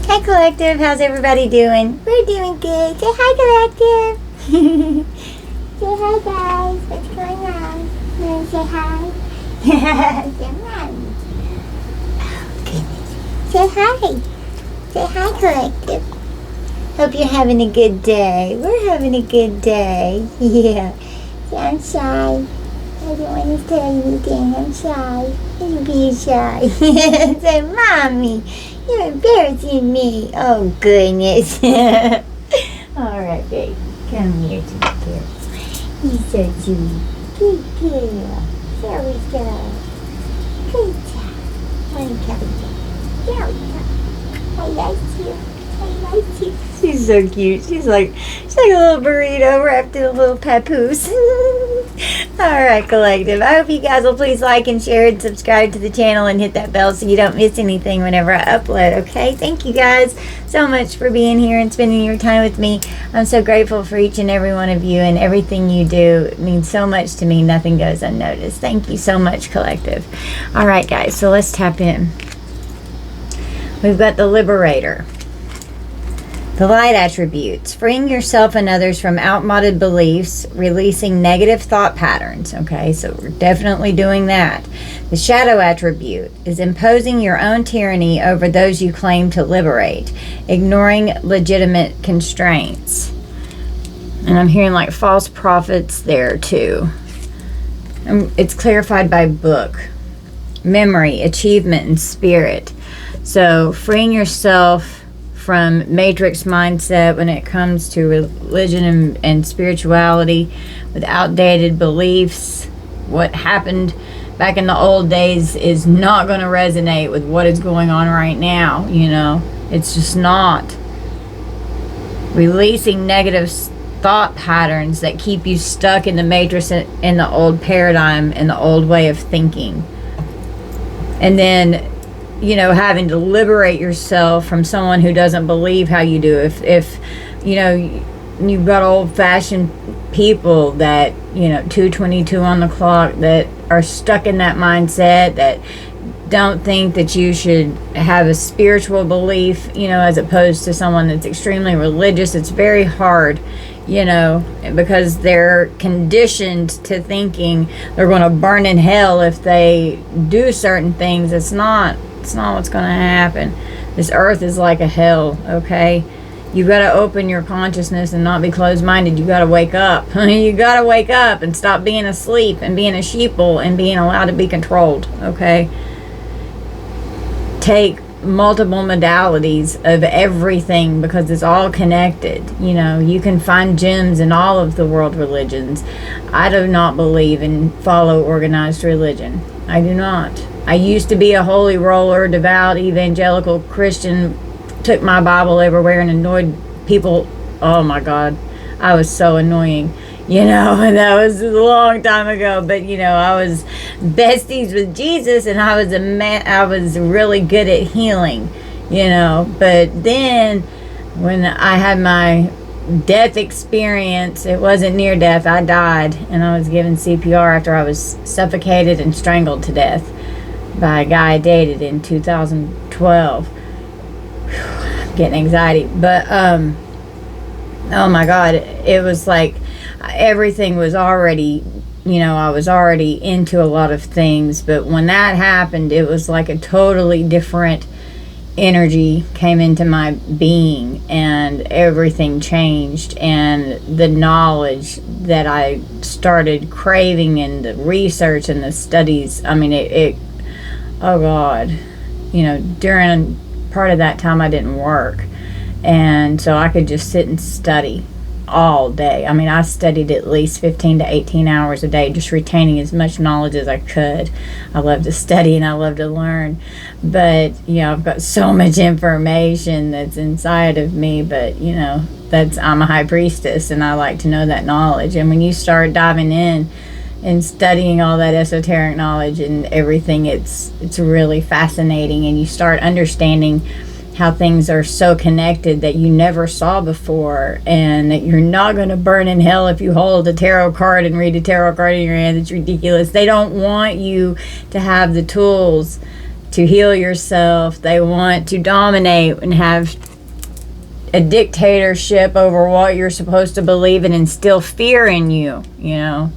Hi, Collective. How's everybody doing? We're doing good. Say hi, Collective. Say hi, guys. What's going on? You want to say hi? Say mommy. Oh, goodness. Say hi. Say hi, Collective. Hope you're having a good day. We're having a good day. Yeah. Say I'm shy. I don't want to tell you anything. I'm shy. I'm being shy. Say, Mommy. You're embarrassing me. Oh, goodness. All right, babe. Come here to the girl. He's so sweet. Good girl. There we go. Good job. One count. There we go. I like you. I like you. She's so cute. She's like a little burrito wrapped in a little papoose. Alright, Collective. I hope you guys will please like and share and subscribe to the channel and hit that bell so you don't miss anything whenever I upload, okay? Thank you guys so much for being here and spending your time with me. I'm so grateful for each and every one of you, and everything you do. It means so much to me. Nothing goes unnoticed. Thank you so much, Collective. Alright, guys, so let's tap in. We've got the Liberator. The light attributes: freeing yourself and others from outmoded beliefs, releasing negative thought patterns. Okay, so we're definitely doing that. The shadow attribute is imposing your own tyranny over those you claim to liberate, ignoring legitimate constraints. And I'm hearing like false prophets there too. It's clarified by book. Memory, achievement, and spirit. So freeing yourself from matrix mindset when it comes to religion and spirituality, with outdated beliefs. What happened back in the old days is not going to resonate with what is going on right now. You know, it's just not. Releasing negative thought patterns that keep you stuck in the matrix, in the old paradigm, in the old way of thinking. And then, you know, having to liberate yourself from someone who doesn't believe how you do. If you know, you've got old-fashioned people that, you know, 2:22 on the clock, that are stuck in that mindset, that don't think that you should have a spiritual belief, you know, as opposed to someone that's extremely religious. It's very hard, you know, because they're conditioned to thinking they're going to burn in hell if they do certain things. It's not what's going to happen. This earth is like a hell, okay? You got to open your consciousness and not be closed-minded. You got to wake up. You got to wake up and stop being asleep and being a sheeple and being allowed to be controlled, okay? Take multiple modalities of everything, because it's all connected. You know, you can find gems in all of the world religions. I do not believe in follow organized religion. I do not. I used to be a holy roller, devout evangelical Christian, took my Bible everywhere and annoyed people. Oh my God, I was so annoying, you know, and that was a long time ago. But you know, I was besties with Jesus, and I was really good at healing, you know. But then when I had my death experience, it wasn't near death. I died, and I was given CPR after I was suffocated and strangled to death by a guy I dated in 2012. I'm getting anxiety. But oh my God, it was like everything was already, you know, I was already into a lot of things. But when that happened, it was like a totally different energy came into my being, and everything changed. And the knowledge that I started craving, and the research and the studies, I mean, it oh God, you know, during part of that time I didn't work, and so I could just sit and study all day. I mean, I studied at least 15 to 18 hours a day, just retaining as much knowledge as I could. I love to study and I love to learn, but you know, I've got so much information that's inside of me. But you know, I'm a high priestess, and I like to know that knowledge. And when you start diving in and studying all that esoteric knowledge and everything, it's really fascinating, and you start understanding how things are so connected that you never saw before, and that you're not going to burn in hell if you hold a tarot card and read a tarot card in your hand. It's ridiculous. They don't want you to have the tools to heal yourself. They want to dominate and have a dictatorship over what you're supposed to believe and instill fear in you, you know.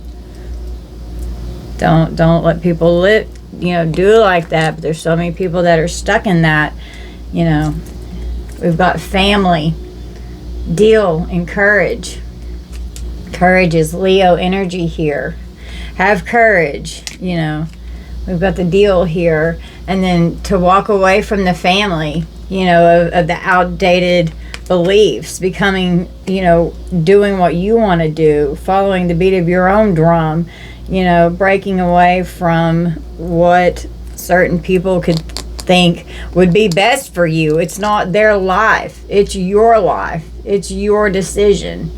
Don't let people do like that. But there's so many people that are stuck in that, you know. We've got family, deal, and courage. Courage is Leo energy here. Have courage, you know. We've got the deal here. And then to walk away from the family, you know, of the outdated beliefs, becoming, you know, doing what you want to do, following the beat of your own drum, you know, breaking away from what certain people could think would be best for you. It's not their life. It's your life. It's your decision.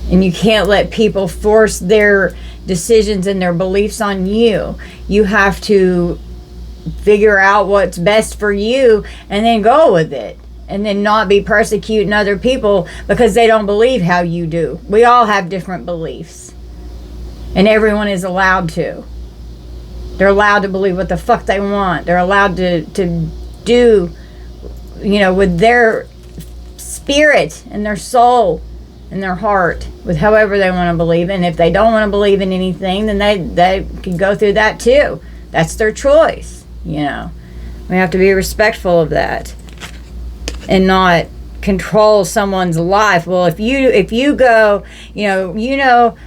And you can't let people force their decisions and their beliefs on you. You have to figure out what's best for you and then go with it. And then not be persecuting other people because they don't believe how you do. We all have different beliefs. And everyone is allowed to. They're allowed to believe what the fuck they want. They're allowed to do, you know, with their spirit and their soul and their heart, with however they want to believe. And if they don't want to believe in anything, then they can go through that too. That's their choice, you know. We have to be respectful of that and not control someone's life. Well, if you go, you know,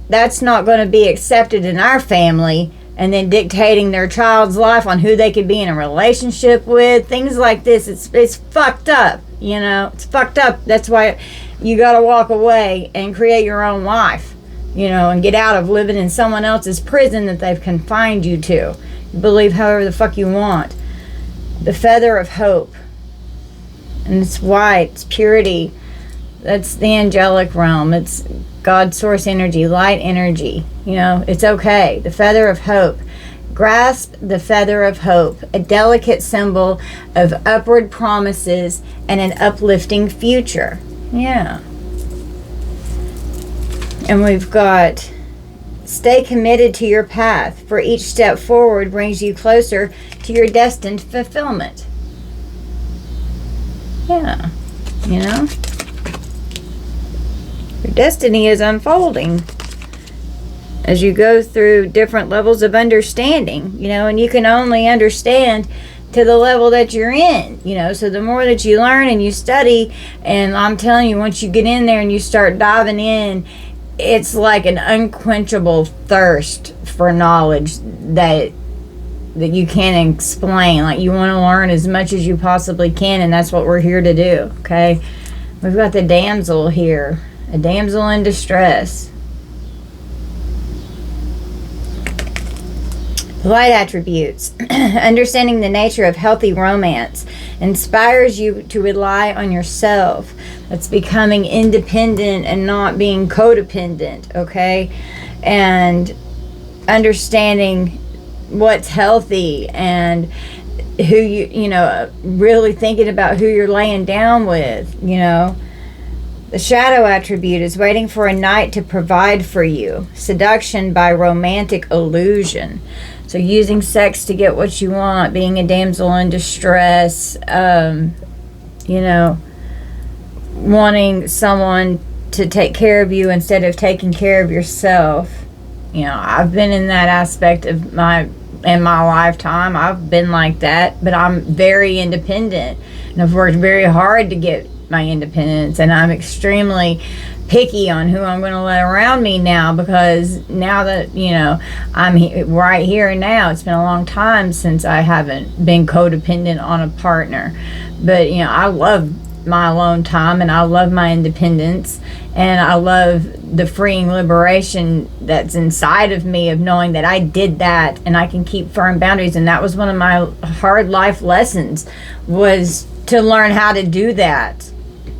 that's not going to be accepted in our family, and then dictating their child's life on who they could be in a relationship with, things like this, it's fucked up, you know. It's fucked up. That's why you got to walk away and create your own life, you know, and get out of living in someone else's prison that they've confined you to. You believe however the fuck you want. The feather of hope. And it's white, it's purity. That's the angelic realm. It's God's source energy, light energy. You know, it's okay. The feather of hope. Grasp the feather of hope, a delicate symbol of upward promises and an uplifting future. Yeah. And we've got, stay committed to your path, for each step forward brings you closer to your destined fulfillment. Yeah, you know, your destiny is unfolding as you go through different levels of understanding, you know, and you can only understand to the level that you're in, you know. So the more that you learn and you study, and I'm telling you, once you get in there and you start diving in, it's like an unquenchable thirst for knowledge that you can't explain. Like, you want to learn as much as you possibly can, and that's what we're here to do. Okay, we've got the damsel here, a damsel in distress. Light attributes. Understanding the nature of healthy romance inspires you to rely on yourself. That's becoming independent and not being codependent. Okay, and understanding what's healthy and who you know, really thinking about who you're laying down with, you know. The shadow attribute is waiting for a knight to provide for you. Seduction by romantic illusion. So using sex to get what you want, being a damsel in distress, you know, wanting someone to take care of you instead of taking care of yourself. You know, I've been in that aspect of my lifetime. I've been like that, but I'm very independent, and I've worked very hard to get my independence, and I'm extremely picky on who I'm going to let around me now, because now that, you know, I'm right here and now, it's been a long time since I haven't been codependent on a partner. But, you know, I love my alone time, and I love my independence, and I love the freeing liberation that's inside of me of knowing that I did that and I can keep firm boundaries. And that was one of my hard life lessons, was to learn how to do that.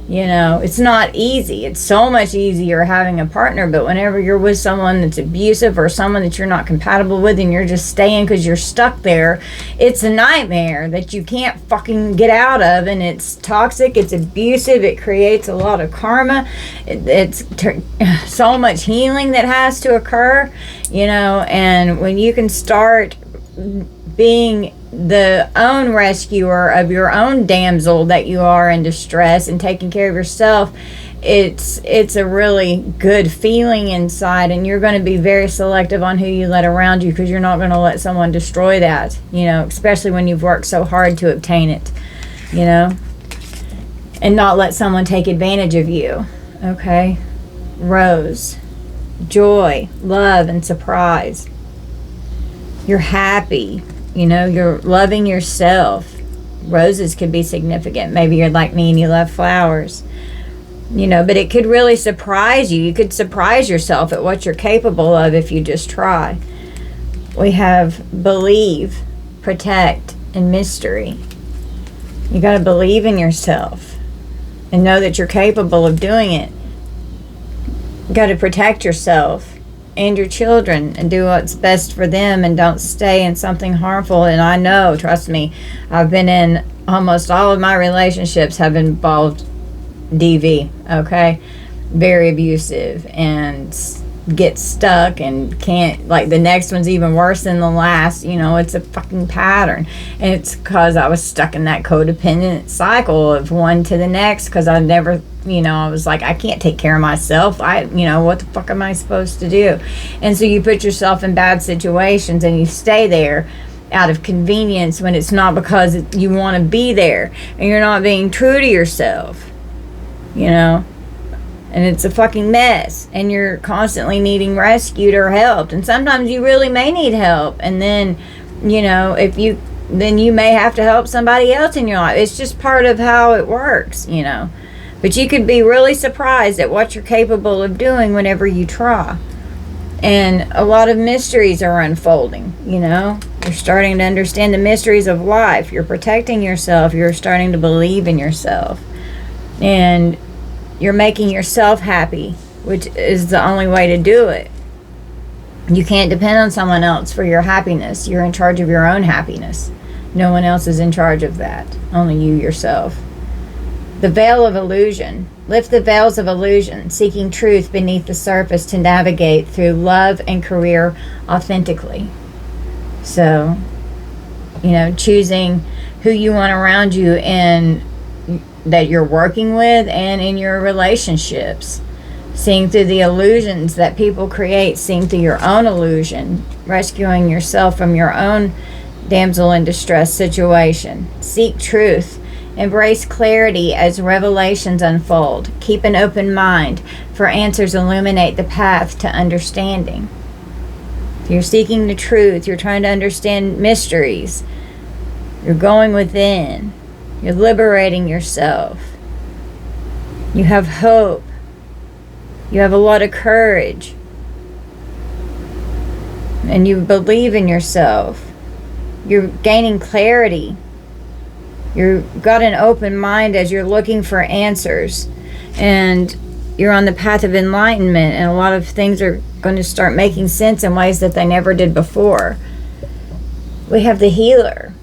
You know, it's not easy. It's so much easier having a partner, but whenever you're with someone that's abusive or someone that you're not compatible with and you're just staying because you're stuck there, it's a nightmare that you can't fucking get out of, and it's toxic, it's abusive, it creates a lot of karma, it's so much healing that has to occur, you know. And when you can start being the own rescuer of your own damsel that you are in distress and taking care of yourself, it's a really good feeling inside, and you're going to be very selective on who you let around you, because you're not going to let someone destroy that, especially when you've worked so hard to obtain it, and not let someone take advantage of you. Okay? Rose, joy, love, and surprise. You're happy, you're loving yourself. Roses could be significant. Maybe you're like me and you love flowers. But it could really surprise you. You could surprise yourself at what you're capable of if you just try. We have believe, protect, and mystery. You got to believe in yourself and know that you're capable of doing it. You got to protect yourself and your children and do what's best for them, and don't stay in something harmful. And I know, trust me, I've been in almost all of my relationships have involved DV, okay? Very abusive, and get stuck and can't, like, the next one's even worse than the last. It's a fucking pattern, and it's because I was stuck in that codependent cycle of one to the next, because I never, I was like, I can't take care of myself. What the fuck am I supposed to do? And so you put yourself in bad situations and you stay there out of convenience, when it's not because you want to be there, and you're not being true to yourself. And it's a fucking mess, and you're constantly needing rescued or helped, and sometimes you really may need help, and then then you may have to help somebody else in your life. It's just part of how it works, but you could be really surprised at what you're capable of doing whenever you try. And a lot of mysteries are unfolding. You're starting to understand the mysteries of life. You're protecting yourself. You're starting to believe in yourself. And you're making yourself happy, which is the only way to do it. You can't depend on someone else for your happiness. You're in charge of your own happiness. No one else is in charge of that. Only you yourself. The veil of illusion. Lift the veils of illusion, seeking truth beneath the surface to navigate through love and career authentically. So, choosing who you want around you and that you're working with, and in your relationships. Seeing through the illusions that people create, seeing through your own illusion, rescuing yourself from your own damsel in distress situation. Seek truth. Embrace clarity as revelations unfold. Keep an open mind, for answers illuminate the path to understanding. If you're seeking the truth, you're trying to understand mysteries, you're going within. You're liberating yourself. You have hope. You have a lot of courage. And you believe in yourself. You're gaining clarity. You've got an open mind as you're looking for answers. And you're on the path of enlightenment. And a lot of things are going to start making sense in ways that they never did before. We have the healer.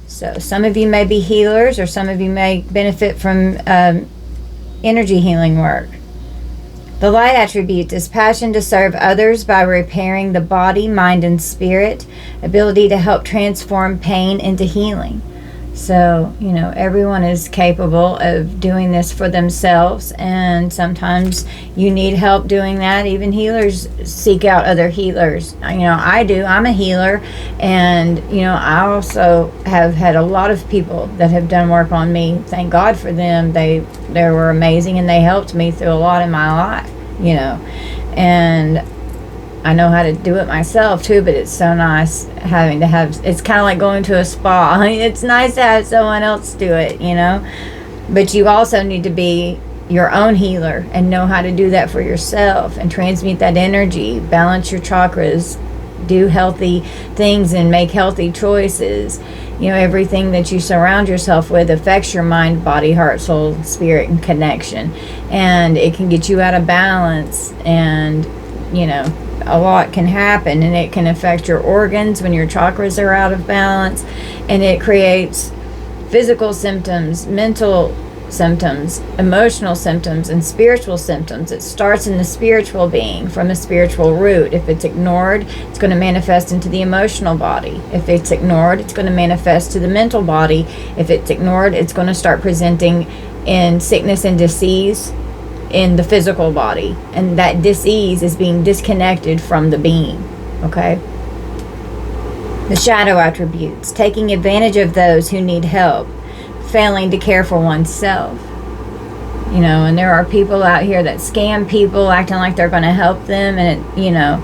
So some of you may be healers, or some of you may benefit from energy healing work. The light attribute is passion to serve others by repairing the body, mind, and spirit, ability to help transform pain into healing. So, everyone is capable of doing this for themselves, and sometimes you need help doing that. Even healers seek out other healers. I do. I'm a healer, and, I also have had a lot of people that have done work on me. Thank God for them. They were amazing, and they helped me through a lot in my life, and I know how to do it myself too, but it's so nice having to have, it's kind of like going to a spa. It's nice to have someone else do it, but you also need to be your own healer and know how to do that for yourself and transmute that energy, balance your chakras, do healthy things and make healthy choices. Everything that you surround yourself with affects your mind, body, heart, soul, spirit, and connection, and it can get you out of balance, and a lot can happen, and it can affect your organs when your chakras are out of balance, and it creates physical symptoms, mental symptoms, emotional symptoms, and spiritual symptoms. It starts in the spiritual being, from a spiritual root. If it's ignored, it's going to manifest into the emotional body. If it's ignored, it's going to manifest to the mental body. If it's ignored, it's going to start presenting in sickness and disease in the physical body. And that disease is being disconnected from the being. Okay? The shadow attributes, taking advantage of those who need help, failing to care for oneself. You know, and there are people out here that scam people, acting like they're going to help them, and it, you know,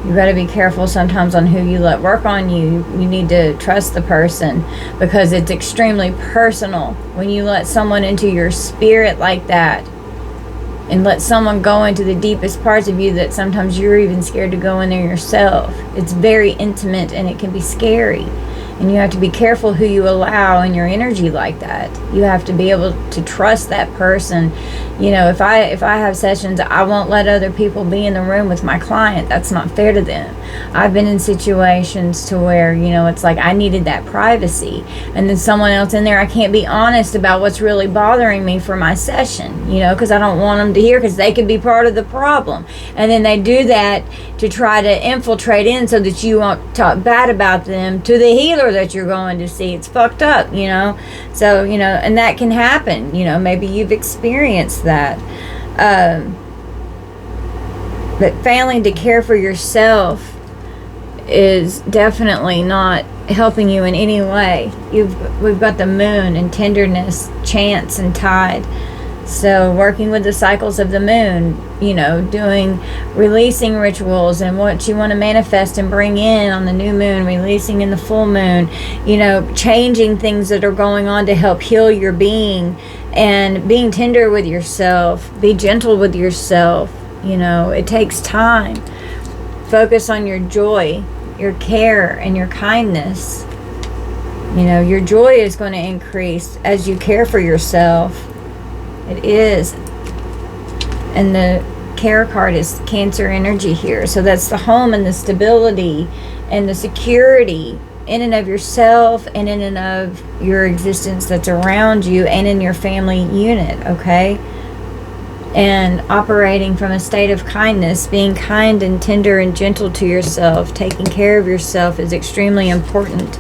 you got to be careful sometimes on who you let work on you. You need to trust the person, because it's extremely personal when you let someone into your spirit like that, and let someone go into the deepest parts of you that sometimes you're even scared to go in there yourself. It's very intimate, and it can be scary. And you have to be careful who you allow in your energy like that. You have to be able to trust that person. You know, if I have sessions, I won't let other people be in the room with my client. That's not fair to them. I've been in situations to where, you know, it's like I needed that privacy. And then someone else in there, I can't be honest about what's really bothering me for my session, you know, because I don't want them to hear, because they could be part of the problem. And then they do that to try to infiltrate in so that you won't talk bad about them to the healer that you're going to see. It's fucked up, you know. So, you know, and that can happen. You know, maybe you've experienced that. But failing to care for yourself is definitely not helping you in any way. We've got the moon and tenderness, chance and tide. So working with the cycles of the moon, you know, doing releasing rituals and what you want to manifest and bring in on the new moon, releasing in the full moon, you know, changing things that are going on to help heal your being, and being tender with yourself, be gentle with yourself. You know, it takes time. Focus on your joy, your care, and your kindness. You know, your joy is going to increase as you care for yourself. It is. And the care card is Cancer energy here. So that's the home and the stability and the security in and of yourself and in and of your existence that's around you and in your family unit, okay? And operating from a state of kindness, being kind and tender and gentle to yourself, taking care of yourself is extremely important.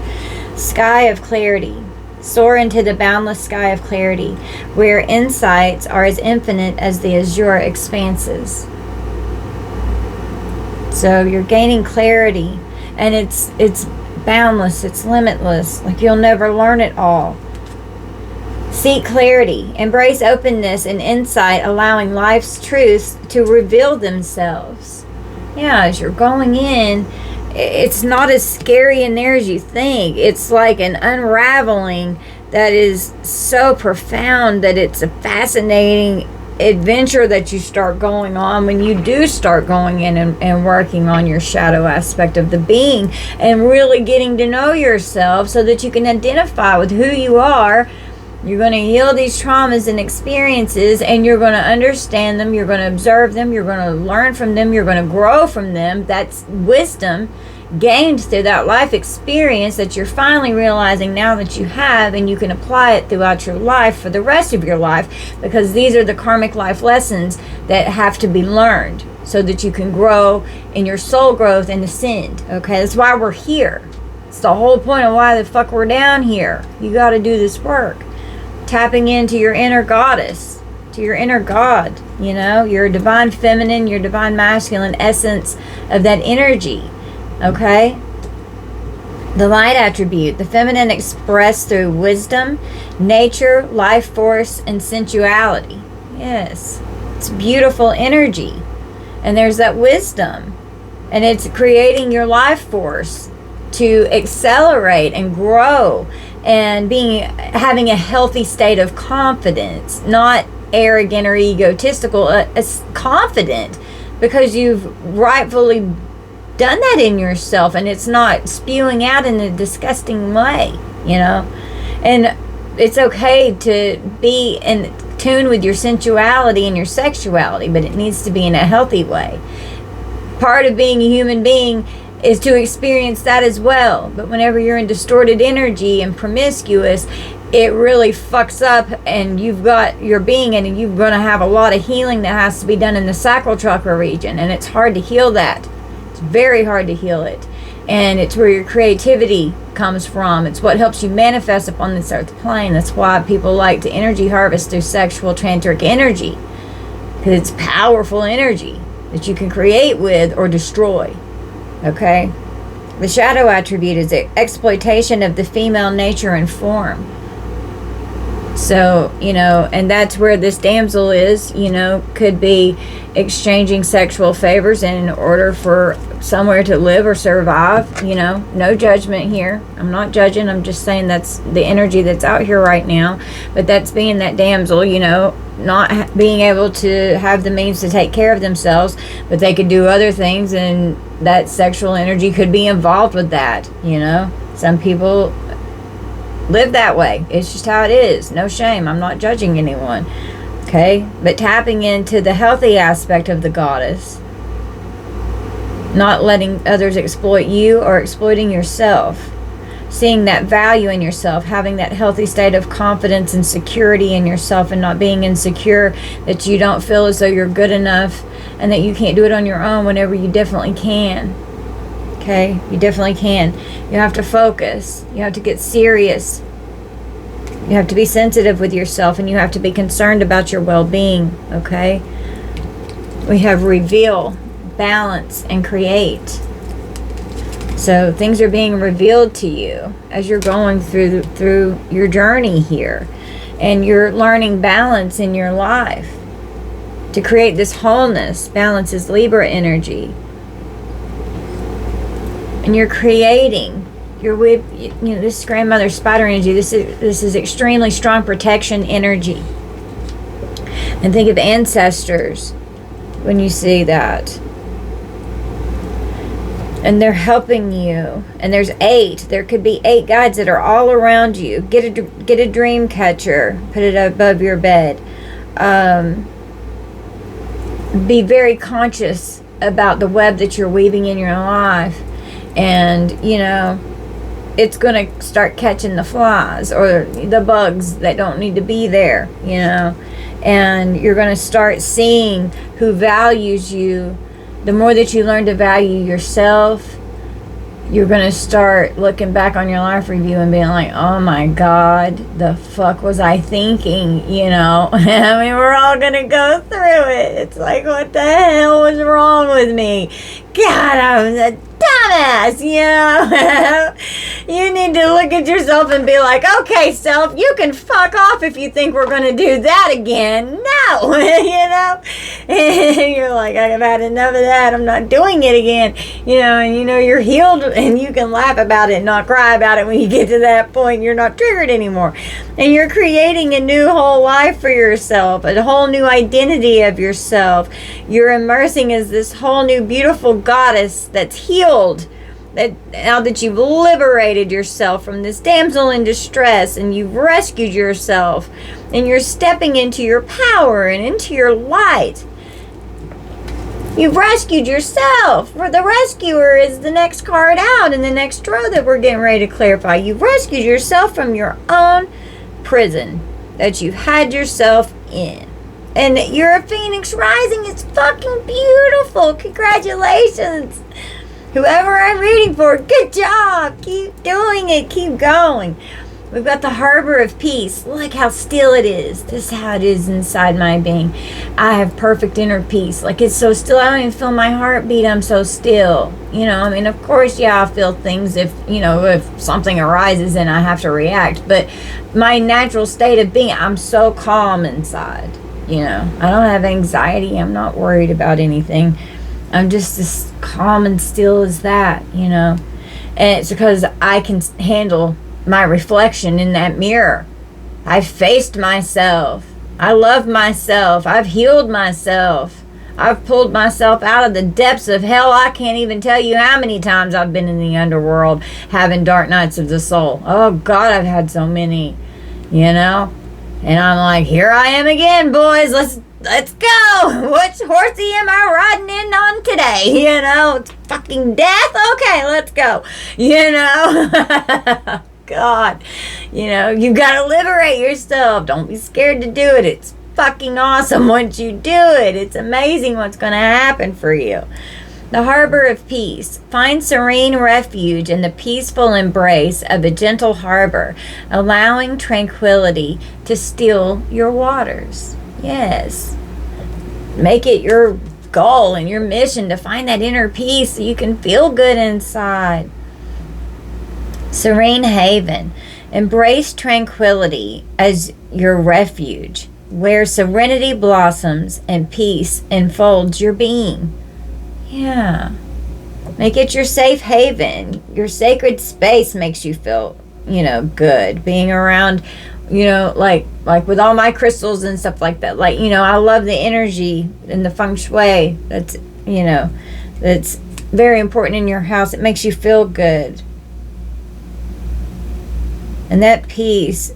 Sky of clarity. Soar into the boundless sky of clarity, where insights are as infinite as the azure expanses. So you're gaining clarity, and it's boundless, it's limitless, like you'll never learn it all. Seek clarity, embrace openness and insight, allowing life's truths to reveal themselves. Yeah, as you're going in, it's not as scary in there as you think. It's like an unraveling that is so profound that it's a fascinating adventure that you start going on when you do start going in and working on your shadow aspect of the being and really getting to know yourself so that you can identify with who you are. You're going to heal these traumas and experiences, and you're going to understand them. You're going to observe them. You're going to learn from them. You're going to grow from them. That's wisdom gained through that life experience that you're finally realizing now that you have, and you can apply it throughout your life for the rest of your life, because these are the karmic life lessons that have to be learned so that you can grow in your soul growth and ascend. Okay, that's why we're here. It's the whole point of why the fuck we're down here. You got to do this work. Tapping into your inner goddess, to your inner God, you know, your divine feminine, your divine masculine essence of that energy, okay? The light attribute, the feminine expressed through wisdom, nature, life force, and sensuality. Yes, it's beautiful energy. And there's that wisdom. And it's creating your life force to accelerate and grow and having a healthy state of confidence, not arrogant or egotistical, confident, because you've rightfully done that in yourself, and it's not spewing out in a disgusting way, you know. And it's okay to be in tune with your sensuality and your sexuality, but it needs to be in a healthy way. Part of being a human being is to experience that as well. But whenever you're in distorted energy and promiscuous, it really fucks up, and you've got your being, and you're going to have a lot of healing that has to be done in the sacral chakra region, and it's hard to heal that. It's very hard to heal it, and it's where your creativity comes from. It's what helps you manifest upon this earth plane. That's why people like to energy harvest through sexual tantric energy, because it's powerful energy that you can create with or destroy. Okay? The shadow attribute is the exploitation of the female nature and form. So, and that's where this damsel is, could be exchanging sexual favors in order for somewhere to live or survive, no judgment here. I'm not judging. I'm just saying that's the energy that's out here right now. But that's being that damsel, not being able to have the means to take care of themselves, but they could do other things, and that sexual energy could be involved with that, Some people live that way. It's just how it is. No shame. I'm not judging anyone. Okay? But tapping into the healthy aspect of the goddess, not letting others exploit you or exploiting yourself, seeing that value in yourself, having that healthy state of confidence and security in yourself, and not being insecure that you don't feel as though you're good enough and that you can't do it on your own whenever you definitely can. Okay? You definitely can. You have to focus. You have to get serious. You have to be sensitive with yourself, and you have to be concerned about your well-being. Okay? We have reveal, balance, and create. So things are being revealed to you as you're going through your journey here, and you're learning balance in your life to create this wholeness. Balance is Libra energy. And you're creating. You're with, this is grandmother spider energy. This is extremely strong protection energy. And think of ancestors when you see that. And they're helping you. And there's 8. There could be 8 guides that are all around you. Get a dream catcher. Put it above your bed. Be very conscious about the web that you're weaving in your life. And, it's going to start catching the flies or the bugs that don't need to be there, And you're going to start seeing who values you. The more that you learn to value yourself, you're going to start looking back on your life review and being like, oh my God, the fuck was I thinking, I mean, we're all going to go through it. It's like, what the hell was wrong with me? God, I was a dumbass, You need to look at yourself and be like, okay, self, you can fuck off if you think we're going to do that again. No, You're like, I've had enough of that. I'm not doing it again. And you're healed, and you can laugh about it and not cry about it when you get to that point. You're not triggered anymore. And you're creating a new whole life for yourself, a whole new identity of yourself. You're immersing as this whole new beautiful goddess that's healed. That now that you've liberated yourself from this damsel in distress, and you've rescued yourself, and you're stepping into your power and into your light. You've rescued yourself. For the rescuer is the next card out in the next row that we're getting ready to clarify. You've rescued yourself from your own prison that you've had yourself in. And you're a phoenix rising. It's fucking beautiful. Congratulations. Whoever I'm reading for, good job. Keep doing it. Keep going. We've got the harbor of peace. Look how still it is. This is how it is inside my being. I have perfect inner peace. Like, it's so still. I don't even feel my heartbeat. I'm so still. Of course, I feel things if something arises and I have to react. But my natural state of being, I'm so calm inside. I don't have anxiety. I'm not worried about anything. I'm just as calm and still as that, And it's because I can handle my reflection in that mirror. I've faced myself. I love myself. I've healed myself. I've pulled myself out of the depths of hell. I can't even tell you how many times I've been in the underworld having dark nights of the soul. Oh God, I've had so many, And I'm like, here I am again, boys. Let's go. Which horsey am I riding in on today? It's fucking death. Okay, let's go. God. You know, you gotta liberate yourself. Don't be scared to do it. It's fucking awesome once you do it. It's amazing what's gonna happen for you. The harbor of peace. Find serene refuge in the peaceful embrace of a gentle harbor, allowing tranquility to still your waters. Yes. Make it your goal and your mission to find that inner peace so you can feel good inside. Serene haven. Embrace tranquility as your refuge, where serenity blossoms and peace enfolds your being. Yeah. Make it your safe haven. Your sacred space makes you feel, good. Being around, like with all my crystals and stuff like that. Like, I love the energy and the feng shui. That's very important in your house. It makes you feel good. And that peace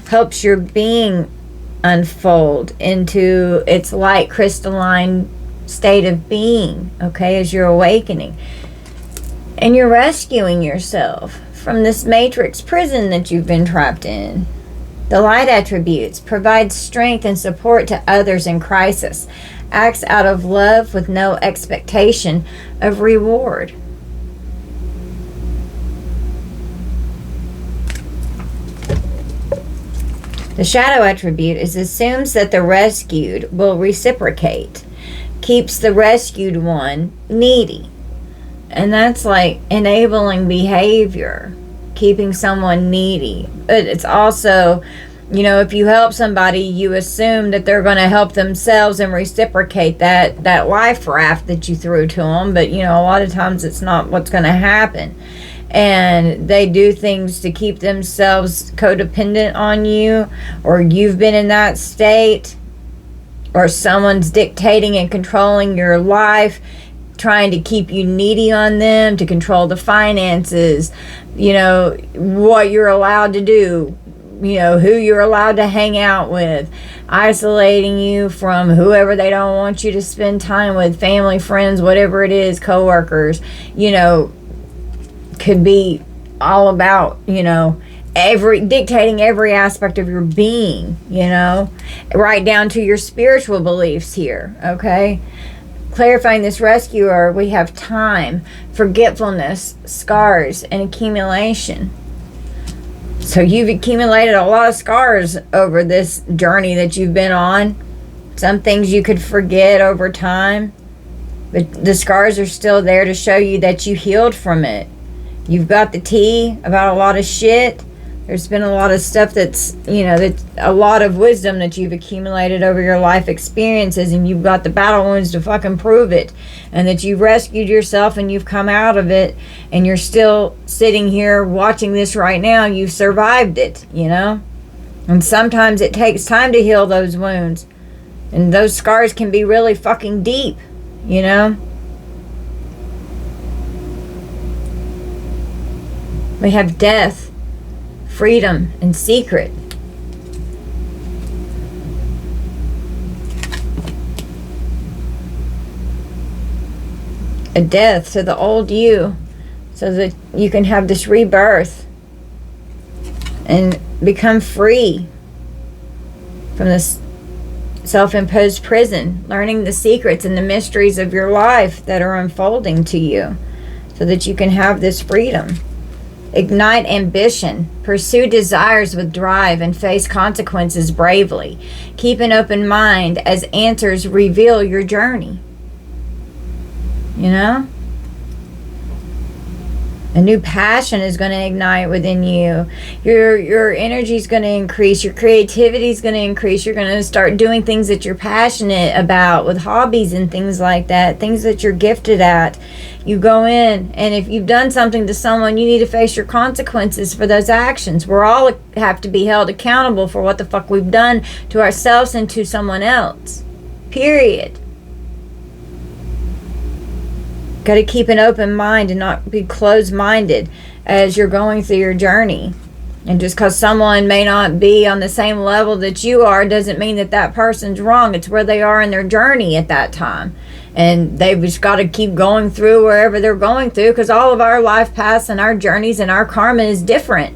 helps your being unfold into its light crystalline state of being, okay, as you're awakening. And you're rescuing yourself from this matrix prison that you've been trapped in. The light attributes provide strength and support to others in crisis. Acts out of love with no expectation of reward. The shadow attribute assumes that the rescued will reciprocate. Keeps the rescued one needy. And that's like enabling behavior, keeping someone needy. But it's also, if you help somebody, you assume that they're going to help themselves and reciprocate that life raft that you threw to them. But, a lot of times it's not what's going to happen. And they do things to keep themselves codependent on you, or you've been in that state, or someone's dictating and controlling your life, trying to keep you needy on them, to control the finances, what you're allowed to do, who you're allowed to hang out with, isolating you from whoever they don't want you to spend time with, family, friends, whatever it is, coworkers, could be all about, dictating every aspect of your being, right down to your spiritual beliefs here, okay? Clarifying this rescuer, we have time, forgetfulness, scars, and accumulation. So you've accumulated a lot of scars over this journey that you've been on. Some things you could forget over time, but the scars are still there to show you that you healed from it. You've got the tea about a lot of shit. There's been a lot of stuff that's, that's a lot of wisdom that you've accumulated over your life experiences, and you've got the battle wounds to fucking prove it. And that you've rescued yourself and you've come out of it, and you're still sitting here watching this right now. You've survived it, And sometimes it takes time to heal those wounds. And those scars can be really fucking deep, We have death, freedom, and secret. A death to the old you, so that you can have this rebirth and become free from this self-imposed prison, learning the secrets and the mysteries of your life that are unfolding to you, so that you can have this freedom. Ignite ambition, pursue desires with drive, and face consequences bravely. Keep an open mind as answers reveal your journey. A new passion is going to ignite within you. Your energy is going to increase. Your creativity is going to increase. You're going to start doing things that you're passionate about, with hobbies and things like that, things that you're gifted at. You go in, and if you've done something to someone, you need to face your consequences for those actions. We're all have to be held accountable for what the fuck we've done to ourselves and to someone else. Period. Got to keep an open mind and not be closed-minded as you're going through your journey. And just because someone may not be on the same level that you are doesn't mean that that person's wrong. It's where they are in their journey at that time. And they've just got to keep going through wherever they're going through, because all of our life paths and our journeys and our karma is different.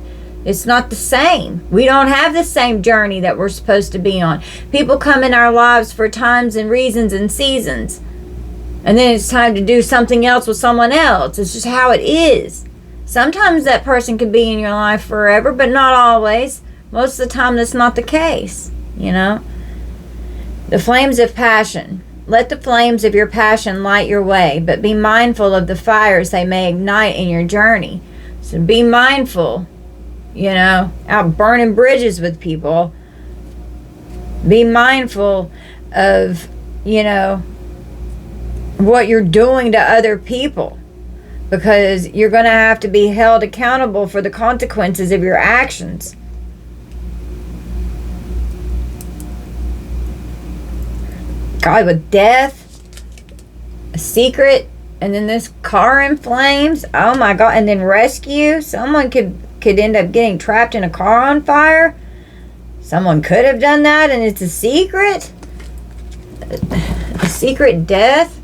It's not the same. We don't have the same journey that we're supposed to be on. People come in our lives for times and reasons and seasons. And then it's time to do something else with someone else. It's just how it is. Sometimes that person can be in your life forever, but not always. Most of the time that's not the case, you know. The flames of passion. Let the flames of your passion light your way, but be mindful of the fires they may ignite in your journey. So be mindful, you know, out burning bridges with people. Be mindful of, you know, what you're doing to other people, because you're going to have to be held accountable for the consequences of your actions. God, with death, a secret, and then this car in flames. Oh my God. And then rescue. Someone could end up getting trapped in a car on fire. Someone could have done that, and it's a secret. A secret death.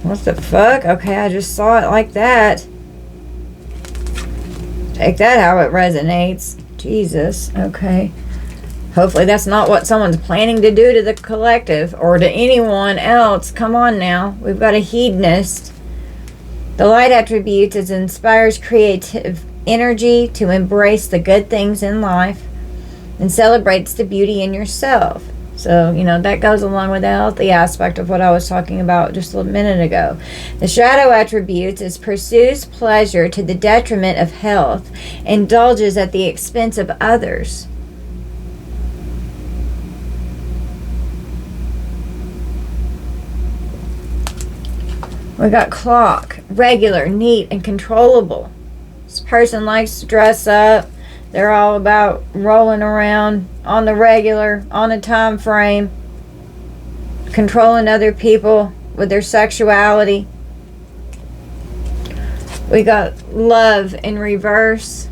What the fuck? Okay, I just saw it like that. Take that how it resonates. Jesus. Okay. Hopefully that's not what someone's planning to do to the collective or to anyone else. Come on now. We've got a hedonist. The light attributes is inspires creative energy to embrace the good things in life and celebrates the beauty in yourself. So, you know, that goes along with the healthy aspect of what I was talking about just a minute ago. The shadow attributes is pursues pleasure to the detriment of health, indulges at the expense of others. We got clock, regular, neat, and controllable. This person likes to dress up. They're all about rolling around on the regular, on a time frame, controlling other people with their sexuality. We got love in reverse,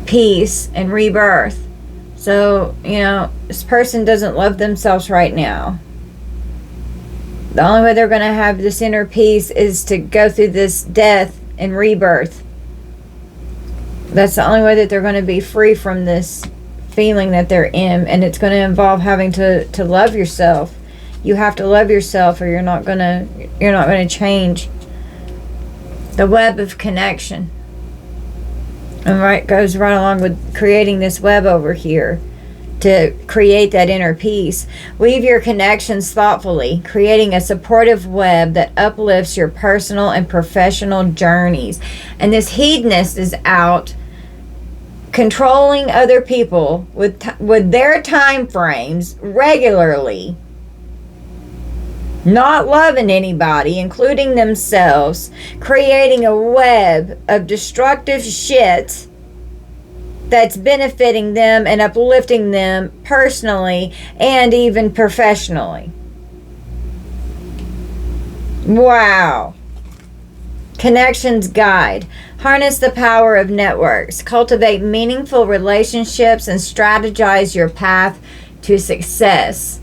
peace and rebirth. So, you know, this person doesn't love themselves right now. The only way they're going to have this inner peace is to go through this death and rebirth. That's the only way that they're going to be free from this feeling that they're in, and it's going to involve having to love yourself. You have to love yourself, or you're not going to change. The web of connection, and goes right along with creating this web over here to create that inner peace. Weave your connections thoughtfully, creating a supportive web that uplifts your personal and professional journeys. And this hedonist is out controlling other people with their time frames regularly, not loving anybody, including themselves, creating a web of destructive shit that's benefiting them and uplifting them personally and even professionally. Wow. Connections guide. Harness the power of networks. Cultivate meaningful relationships and strategize your path to success.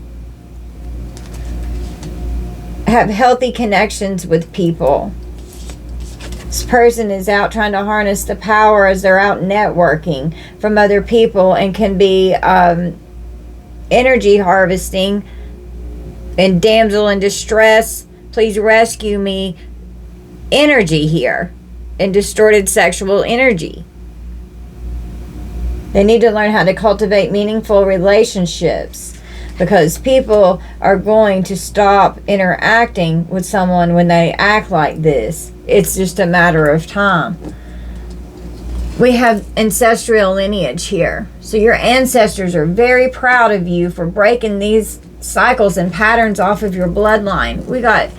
Have healthy connections with people. This person is out trying to harness the power as they're out networking from other people, and can be energy harvesting and damsel in distress, please rescue me energy here, and distorted sexual energy. They need to learn how to cultivate meaningful relationships, because people are going to stop interacting with someone when they act like this. It's just a matter of time. We have ancestral lineage here. So your ancestors are very proud of you for breaking these cycles and patterns off of your bloodline. We got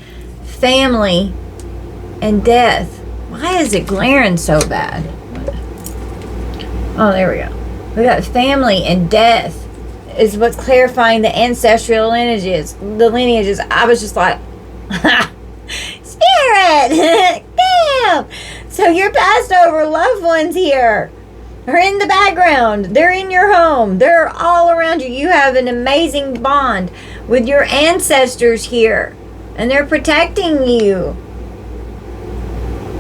family and death. Why is it glaring so bad? Oh, there we go. We got family and death is what's clarifying the ancestral lineages. The lineages. I was just like, Spirit! Damn! So your passed over loved ones here are in the background. They're in your home. They're all around you. You have an amazing bond with your ancestors here, and they're protecting you.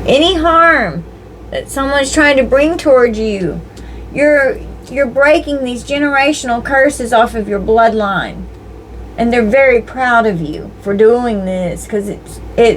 Any harm that someone's trying to bring towards you. You're breaking these generational curses off of your bloodline. And they're very proud of you for doing this, because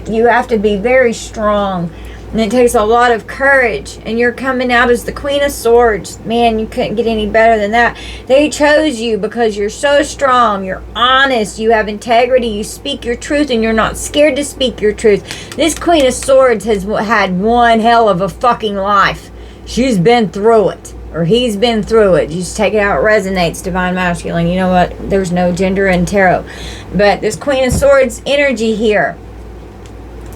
you have to be very strong. And it takes a lot of courage. And you're coming out as the Queen of Swords. Man, you couldn't get any better than that. They chose you because you're so strong. You're honest. You have integrity. You speak your truth, and you're not scared to speak your truth. This Queen of Swords has had one hell of a fucking life. She's been through it. Or he's been through it. You just take it how it resonates, divine masculine. You know what? There's no gender in tarot. But this Queen of Swords energy here,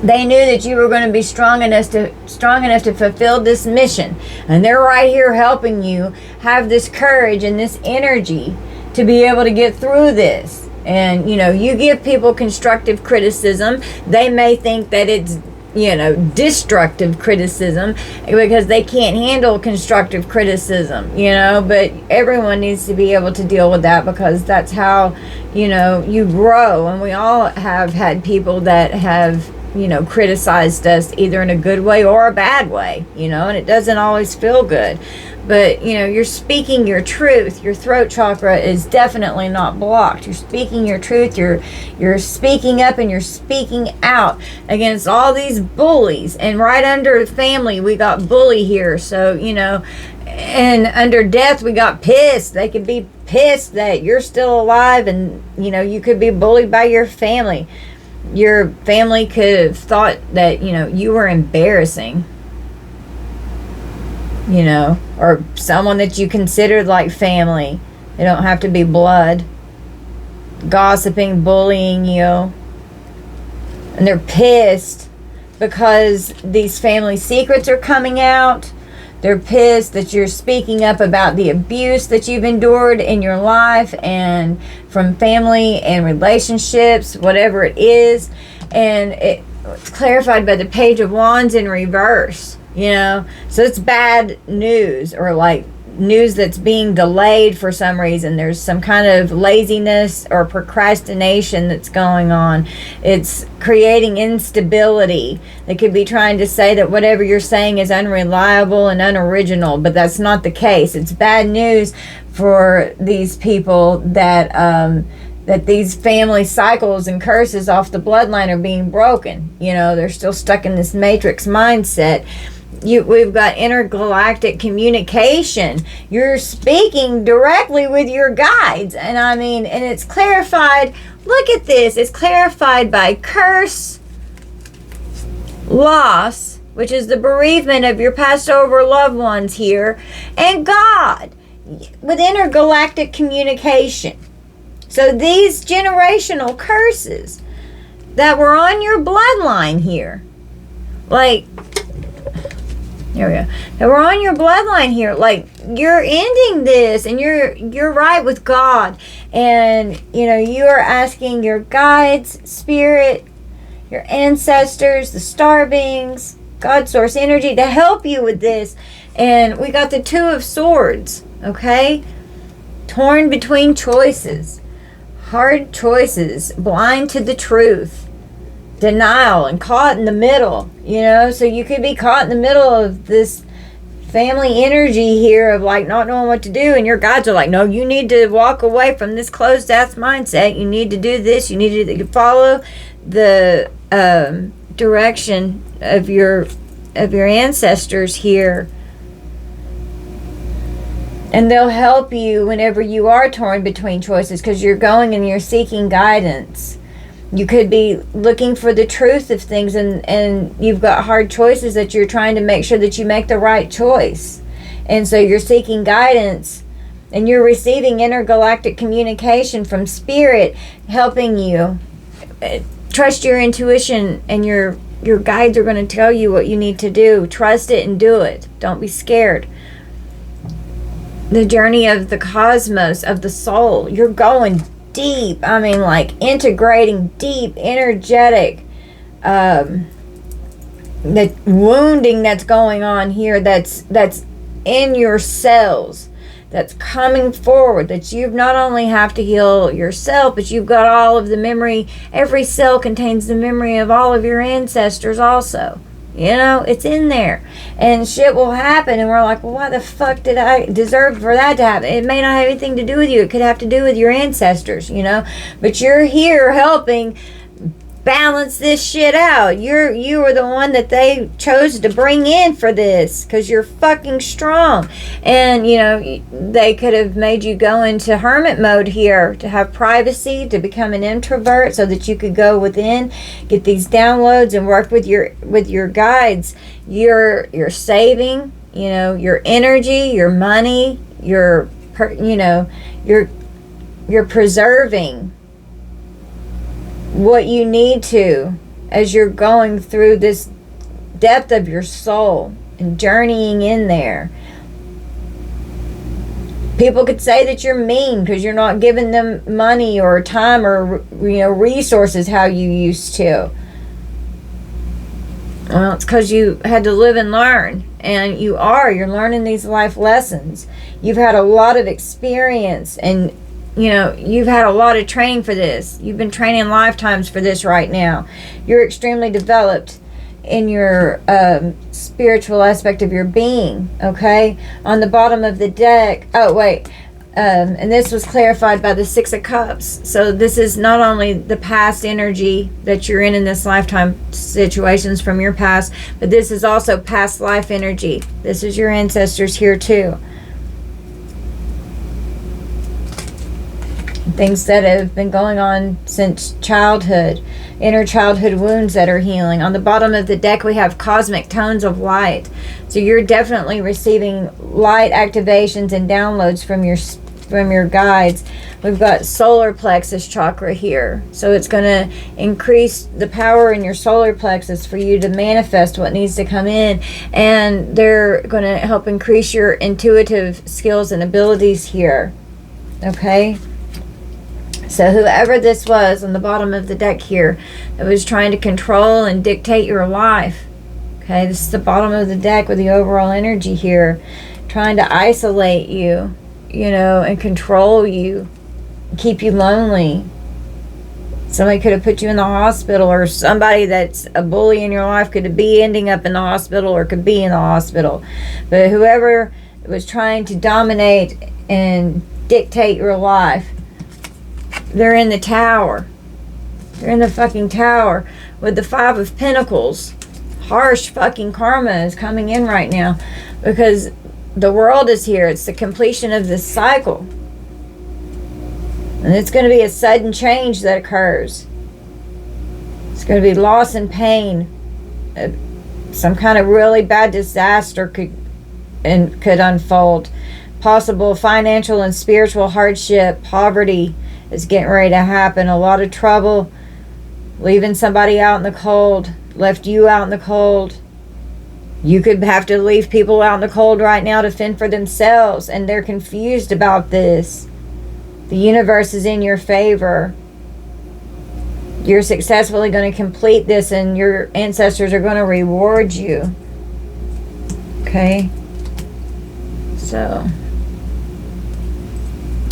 they knew that you were going to be strong enough to fulfill this mission. And they're right here helping you have this courage and this energy to be able to get through this. And, you know, you give people constructive criticism. They may think that it's, you know, destructive criticism because they can't handle constructive criticism, you know, but everyone needs to be able to deal with that, because that's how, you know, you grow. And we all have had people that have, you know, criticized us either in a good way or a bad way, you know, and it doesn't always feel good. But, you know, you're speaking your truth. Your throat chakra is definitely not blocked. You're speaking your truth. You're speaking up and you're speaking out against all these bullies. And right under family, we got bully here. So, you know, and under death, we got pissed. They could be pissed that you're still alive, and, you know, you could be bullied by your family. Your family could have thought that, you know, you were embarrassing. You know, or someone that you considered like family. They don't have to be blood. Gossiping, bullying you. And they're pissed because these family secrets are coming out. They're pissed that you're speaking up about the abuse that you've endured in your life and from family and relationships, whatever it is. And it's clarified by the Page of Wands in reverse. You know, so it's bad news, or like news that's being delayed for some reason. There's some kind of laziness or procrastination that's going on. It's creating instability. They could be trying to say that whatever you're saying is unreliable and unoriginal, but that's not the case. It's bad news for these people that these family cycles and curses off the bloodline are being broken. You know, they're still stuck in this matrix mindset. We've got intergalactic communication. You're speaking directly with your guides. And I mean, and it's clarified. Look at this. It's clarified by curse, loss, which is the bereavement of your passed over loved ones here, and God, with intergalactic communication. So these generational curses that were on your bloodline here, like, here we go. That were on your bloodline here. Like, you're ending this, and you're right with God. And, you know, you are asking your guides, spirit, your ancestors, the star beings, God source energy to help you with this. And we got the Two of Swords, okay? Torn between choices. Hard choices. Blind to the truth. Denial and caught in the middle, you know. So you could be caught in the middle of this family energy here of like not knowing what to do, and your guides are like, no, you need to walk away from this closed ass mindset. You need to do this. You need to follow the direction of your ancestors here, and they'll help you whenever you are torn between choices, because you're going and you're seeking guidance. You could be looking for the truth of things, and you've got hard choices that you're trying to make sure that you make the right choice. And so you're seeking guidance, and you're receiving intergalactic communication from spirit helping you. Trust your intuition, and your guides are going to tell you what you need to do. Trust it and do it. Don't be scared. The journey of the cosmos, of the soul. You're going deep. I mean, like integrating deep, energetic, the wounding that's going on here, that's in your cells, that's coming forward, that you've not only have to heal yourself, but you've got all of the memory. Every cell contains the memory of all of your ancestors also. You know, it's in there. And shit will happen, and we're like, well, why the fuck did I deserve for that to happen? It may not have anything to do with you. It could have to do with your ancestors, you know? But you're here helping balance this shit out. You were the one that they chose to bring in for this, because you're fucking strong. And you know, they could have made you go into hermit mode here to have privacy, to become an introvert, so that you could go within, get these downloads, and work with your guides. You're saving, you know, your energy, your money, you're preserving what you need to as you're going through this depth of your soul and journeying in there. People could say that you're mean because you're not giving them money or time or, you know, resources how you used to. Well, it's because you had to live and learn, and you're learning these life lessons. You've had a lot of experience, and you know, you've had a lot of training for this. You've been training lifetimes for this right now. You're extremely developed in your spiritual aspect of your being, okay? On the bottom of the deck, and this was clarified by the Six of Cups. So this is not only the past energy that you're in this lifetime, situations from your past, but this is also past life energy. This is your ancestors here too. Things that have been going on since childhood, inner childhood wounds that are healing. On the bottom of the deck, we have cosmic tones of light. So you're definitely receiving light activations and downloads from your guides. We've got solar plexus chakra here. So it's going to increase the power in your solar plexus for you to manifest what needs to come in. And they're going to help increase your intuitive skills and abilities here. Okay? So whoever this was on the bottom of the deck here that was trying to control and dictate your life. Okay, this is the bottom of the deck with the overall energy here. Trying to isolate you, you know, and control you. Keep you lonely. Somebody could have put you in the hospital, or somebody that's a bully in your life could be ending up in the hospital or could be in the hospital. But whoever was trying to dominate and dictate your life, they're in the tower. They're in the fucking tower with the Five of Pentacles. Harsh fucking karma is coming in right now because the world is here. It's the completion of this cycle. And it's going to be a sudden change that occurs. It's going to be loss and pain. Some kind of really bad disaster could unfold. Possible financial and spiritual hardship, poverty is getting ready to happen. A lot of trouble, leaving somebody out in the cold, left you out in the cold. You could have to leave people out in the cold right now to fend for themselves, and they're confused about this. The universe is in your favor. You're successfully going to complete this, and your ancestors are going to reward you. Okay? So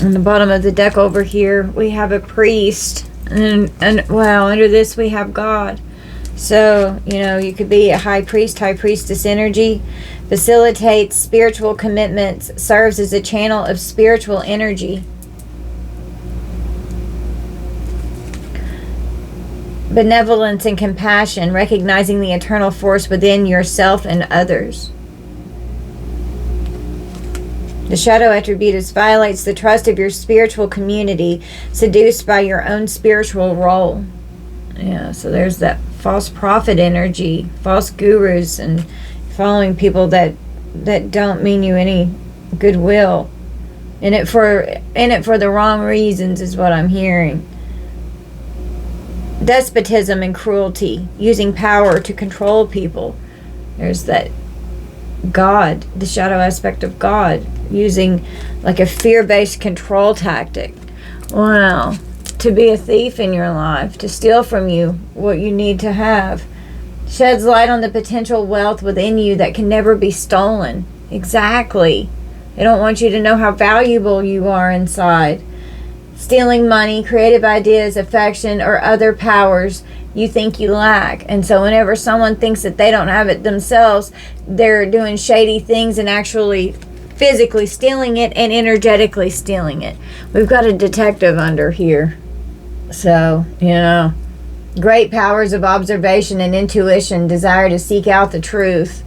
on the bottom of the deck over here, we have a priest, and well, under this we have God. So, you know, you could be a high priest, high priestess energy, facilitates spiritual commitments, serves as a channel of spiritual energy. Benevolence and compassion, recognizing the eternal force within yourself and others. The shadow attribute is violates the trust of your spiritual community, seduced by your own spiritual role. Yeah, so there's that false prophet energy, false gurus, and following people that don't mean you any goodwill. In it for the wrong reasons is what I'm hearing. Despotism and cruelty, using power to control people. There's that God, the shadow aspect of God, using like a fear-based control tactic. Wow. To be a thief in your life, to steal from you what you need to have. Sheds light on the potential wealth within you that can never be stolen. Exactly. They don't want you to know how valuable you are inside. Stealing money, creative ideas, affection, or other powers you think you lack. And so whenever someone thinks that they don't have it themselves, they're doing shady things and actually physically stealing it and energetically stealing it. We've got a detective under here. So, great powers of observation and intuition, desire to seek out the truth.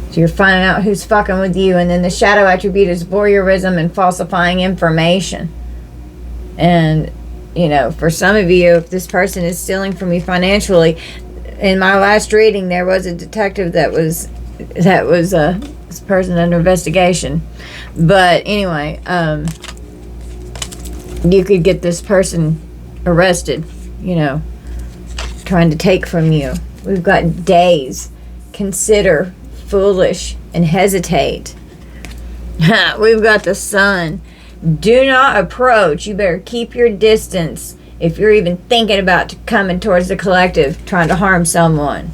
So you're finding out who's fucking with you. And then the shadow attribute is voyeurism and falsifying information. And, for some of you, if this person is stealing from you financially, in my last reading, there was a detective that was this person under investigation. But anyway, you could get this person arrested, trying to take from you. We've got days. Consider, foolish, and hesitate. We've got the sun. Do not approach. You better keep your distance if you're even thinking about coming towards the collective, trying to harm someone.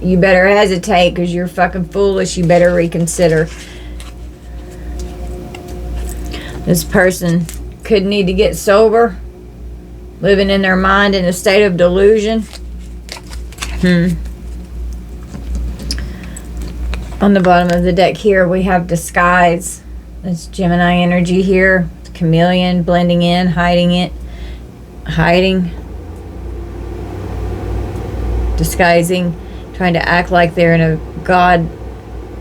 You better hesitate because you're fucking foolish. You better reconsider. This person could need to get sober, living in their mind in a state of delusion. On the bottom of the deck here, we have disguise. That's Gemini energy here. Chameleon, blending in, hiding, disguising, trying to act like they're in a god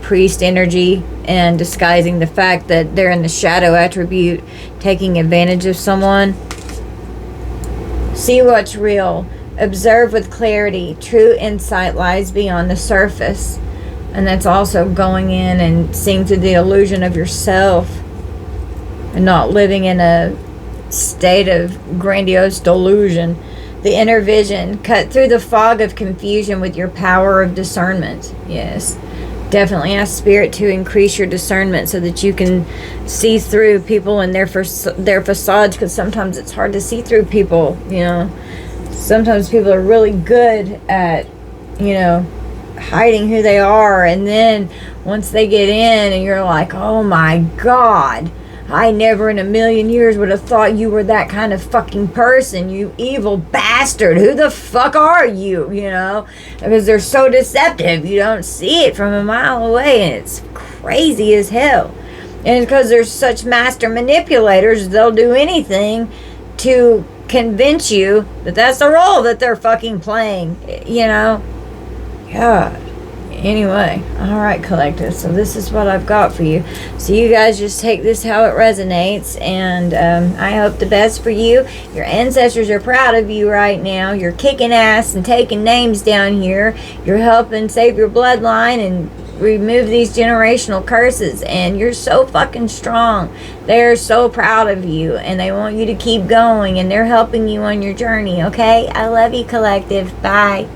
priest energy, and disguising the fact that they're in the shadow attribute, taking advantage of someone. See what's real. Observe with clarity. True insight lies beyond the surface. And that's also going in and seeing through the illusion of yourself and not living in a state of grandiose delusion. The inner vision. Cut through the fog of confusion with your power of discernment. Yes. Definitely ask Spirit to increase your discernment so that you can see through people and their facades, because sometimes it's hard to see through people, Sometimes people are really good at, hiding who they are, and then once they get in and you're like, oh my god, I never in a million years would have thought you were that kind of fucking person, you evil bastard. Who the fuck are you? Because they're so deceptive. You don't see it from a mile away, and it's crazy as hell. And because they're such master manipulators, they'll do anything to convince you that that's the role that they're fucking playing, God. Anyway, alright, collective, so this is what I've got for you. So you guys just take this how it resonates, and I hope the best for you. Your ancestors are proud of you right now. You're kicking ass and taking names down here. You're helping save your bloodline and remove these generational curses, and you're so fucking strong. They're so proud of you, and they want you to keep going, and they're helping you on your journey, okay? I love you, collective. Bye.